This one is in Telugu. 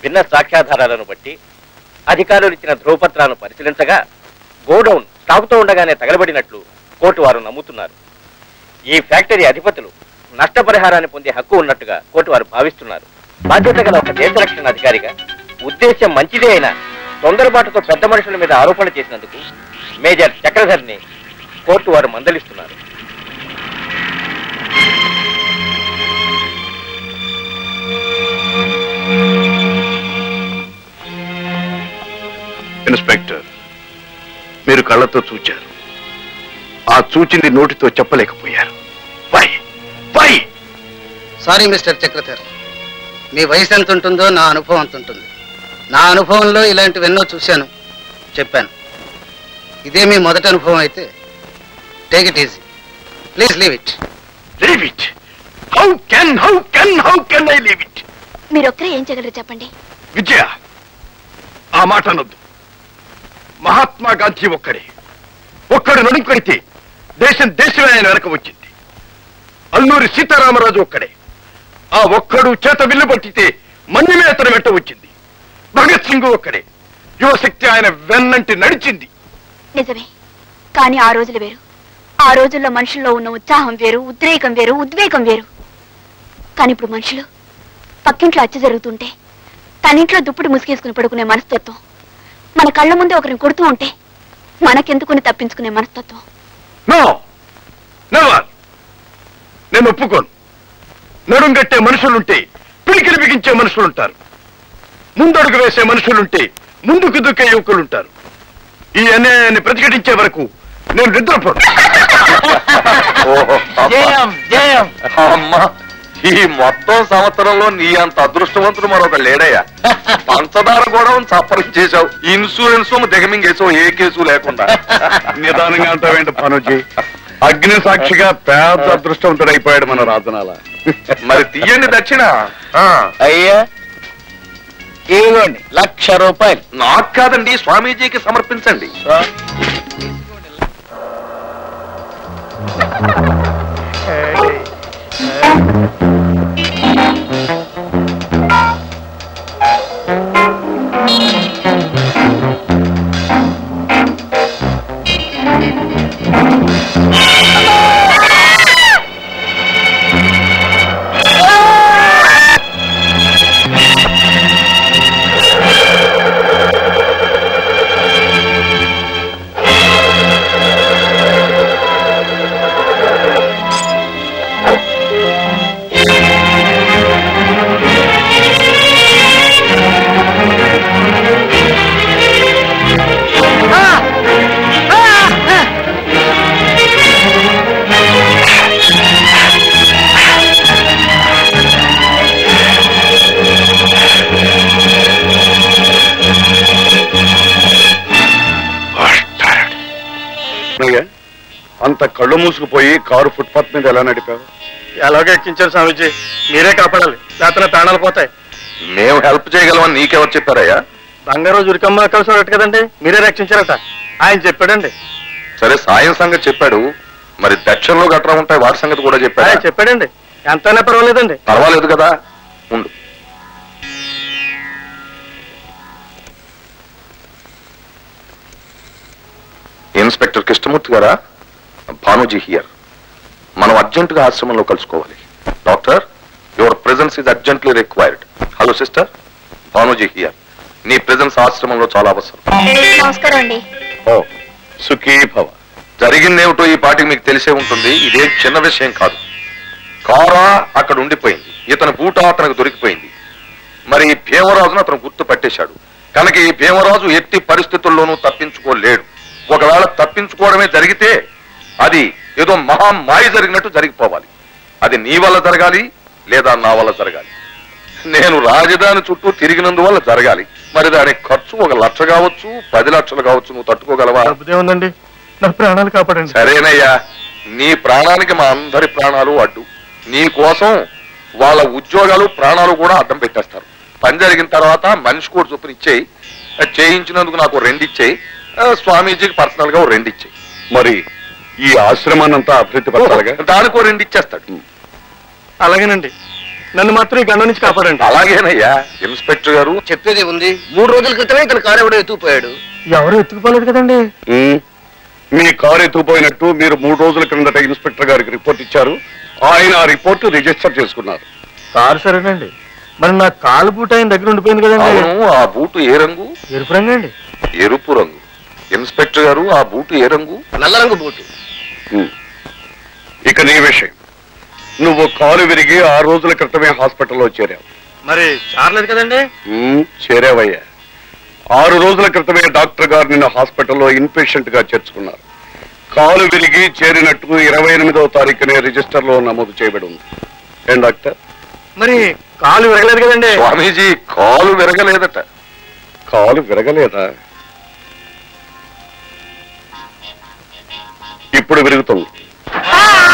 విన్న సాక్ష్యాధారాలను బట్టి అధికారులు ఇచ్చిన ధ్రువపత్రాలను పరిశీలించగా గోడౌన్ స్టాకుతో ఉండగానే తగలబడినట్లు కోర్టు వారు నమ్ముతున్నారు. ఈ ఫ్యాక్టరీ అధిపతులు నష్టపరిహారాన్ని పొందే హక్కు ఉన్నట్టుగా కోర్టు వారు భావిస్తున్నారు. బాధ్యత గల ఒక దేశ రక్షణ అధికారిగా ఉద్దేశ్యం మంచిదే అయినా తొందరపాటుతో పెద్ద మనుషుల మీద ఆరోపణలు చేసినందుకు మేజర్ చక్రధర్ని కోర్టు వారు మందలిస్తున్నారు. ఇన్స్పెక్టర్, మీరు కళ్ళతో చూచారు, ఆ చూచింది నోటితో చెప్పలేకపోయారు. సారీ మిస్టర్ చక్రధర్, మీ వయసు ఎంత ఉంటుందో నా అనుభవం అంత ఉంటుంది. నా అనుభవంలో ఇలాంటివెన్నో చూశాను, చెప్పాను. ఇదే మీ మొదటి అనుభవం అయితే take it easy. Please leave it. Leave it? How can I leave it? మీరు ఒక్కరే ఏం చేయగలరు చెప్పండి. విజయ, ఆ మాట అనొద్దు. మహాత్మా గాంధీ ఒక్కడు నడుంకొడితే దేశమే ఆయన వెనక వచ్చింది. అల్లూరి సీతారామరాజు ఒక్కడే, ఆ ఒక్కడు చేత విల్లు పట్టితే మన్యమే అతను వెంట వచ్చింది. భగత్ సింగ్ ఒక్కడే, యువశక్తి ఆయన వెన్నంటి నడిచింది. నిజమే, కానీ ఆ రోజులు వేరు. ఆ రోజుల్లో మనుషుల్లో ఉన్న ఉత్సాహం వేరు, ఉద్రేకం వేరు, ఉద్వేగం వేరు. కానీ ఇప్పుడు మనుషులు పక్కింట్లో హత్య జరుగుతుంటే తనింట్లో దుప్పటి ముసుగేసుకుని పడుకునే మనస్తత్వం, మన కళ్ళ ముందే ఒకరిని కొడుతూ ఉంటే మనకెందుకుని తప్పించుకునే మనస్తత్వం. నేను ఒప్పుకోను. నడుంగట్టే మనుషులుంటే పిలికిలి బిగించే మనుషులుంటారు, ముందడుగు వేసే మనుషులుంటే ముందుకు దుక్కే యువకులుంటారు. ఈ అన్యాయాన్ని ప్రతిఘటించే వరకు నేను నిద్రపోను. ఈ మొత్తం సంవత్సరంలో నీ అంత అదృష్టవంతుడు మరొక లేడయ్యా. పంచదార కూడా చప్పరం చేశావు, ఇన్సూరెన్స్ దిగమింగేసావు, ఏ కేసు లేకుండా. నిదానంగా అంటావేంటి పనుజీ? అగ్ని సాక్షిగా పేద అదృష్టవంతుడు అయిపోయాడు మన రాజనాల. మరి తీయండి దక్షిణ. అయ్యా ఇదిగోండి 1,00,000 రూపాయలు. నాకు కాదండి, స్వామీజీకి సమర్పించండి. అంత కళ్ళు మూసుకుపోయి కారు ఫుట్పాత్ మీద ఎలా నడిపావు? ఎలాగో ఎక్కించారు స్వామీజీ, మీరే కాపాడాలి, లేకపోతే ప్రాణాలు పోతాయి. మేము హెల్ప్ చేయగలమని నీకెవరు చెప్పారయ్యా? బంగారు జురికమ్మ కలిసి ఉన్నట్టు కదండి, మీరే రక్షించారట, ఆయన చెప్పాడండి. సరే, సాయం సంగతి చెప్పాడు, మరి దక్షిణలో గట్రా ఉంటాయి, వాటి సంగతి కూడా చెప్పాడు. చెప్పాడండి, ఎంతైనా పర్వాలేదండి. పర్వాలేదు కదా, ఉండు. ఇన్స్పెక్టర్ కృష్ణమూర్తి గారా? భానుజీ హియర్. మనం అర్జెంటుగా ఆశ్రమంలో కలుసుకోవాలి. Doctor, your presence is urgently required. Hello sister, Bhanuji here. నీ ప్రెజెన్స్ ఆశ్రమంలో చాలా అవసరం. నమస్కారం అండి. ఓ సుఖీ భవ. జరిగిందేమిటో ఈ పాటికి మీకు తెలిసే ఉంటుంది. ఇదే చిన్న విషయం కాదు. కారా అక్కడ ఉండిపోయింది, ఇతని బూట అతనికి దొరికిపోయింది. మరి భీమరాజును అతను గుర్తు పట్టేశాడు కనుక ఈ భీమరాజు ఎట్టి పరిస్థితుల్లోనూ తప్పించుకోలేడు. ఒకవేళ తప్పించుకోవడమే జరిగితే అది ఏదో మహామాయ జరిగినట్టు జరిగిపోవాలి. అది నీ వల్ల జరగాలి లేదా నా వల్ల జరగాలి. నేను రాజధాని చుట్టూ తిరిగినందువల్ల జరగాలి. మరి దానికి ఖర్చు 1,00,000 కావచ్చు, 10 లక్షలు కావచ్చు. నువ్వు తట్టుకోగలవా? ఉందండి, నా ప్రాణాలు కాపాడండి. సరేనయ్యా, నీ ప్రాణానికి మా అందరి ప్రాణాలు అడ్డు. నీ కోసం వాళ్ళ ఉద్యోగాలు ప్రాణాలు కూడా అడ్డం పెట్టేస్తారు. పని జరిగిన తర్వాత మనిషి కూడా చొప్పున ఇచ్చేయి. చేయించినందుకు నాకు 2 ఇచ్చేయి, స్వామీజీకి పర్సనల్ గా 2 ఇచ్చేయి. మరి ఈ ఆశ్రమాన్నంతా అభివృద్ధి పరచాలిగా, దానికో 2 ఇచ్చేస్తాడు. అలాగేనండి. నన్ను మాత్రం ఈ గండం నుంచి కాపాడండి. అలాగేనయ్యా ఇన్స్పెక్టర్ గారు. చెప్పేది ఉంది. 3 రోజుల క్రితమే ఇతను కారు ఎవడో ఎత్తుకుపోయాడు. ఎవరు ఎత్తుకుపోలేదు కదండి. మీ కారు ఎత్తుకుపోయినట్టు మీరు 3 రోజుల క్రిందట ఇన్స్పెక్టర్ గారికి రిపోర్ట్ ఇచ్చారు. ఆయన ఆ రిపోర్టు రిజిస్టర్ చేసుకున్నారు. కారు సరేనండి, మరి నా కాలు బూట్ ఆయన దగ్గర ఉండిపోయింది కదండి. అవును, ఆ బూటు ఏ రంగు? ఎరుపు రంగు అండి. ఎరుపు రంగు. ఇన్స్పెక్టర్ గారు, ఆ బూటు ఏ రంగు? నల్ల రంగు బూటు. ఇక నీ విషయం. నువ్వు కాలు విరిగి 6 రోజుల క్రితమే హాస్పిటల్లో చేరావు. మరి చారలేదు కదండి. చేరావయ్యా. 6 రోజుల క్రితమే డాక్టర్ గారు నిన్ను హాస్పిటల్లో ఇన్పేషెంట్ గా చేర్చుకున్నారు. కాలు విరిగి చేరినట్టు 28వ తారీఖునే రిజిస్టర్ లో నమోదు చేయబడి ఉంది. ఏం డాక్టర్? మరి కాలు విరగలేదు కదండి. స్వామీజీ, కాలు విరగలేదట. కాలు విరగలేదా? ఇప్పుడు విరుగుతుంది.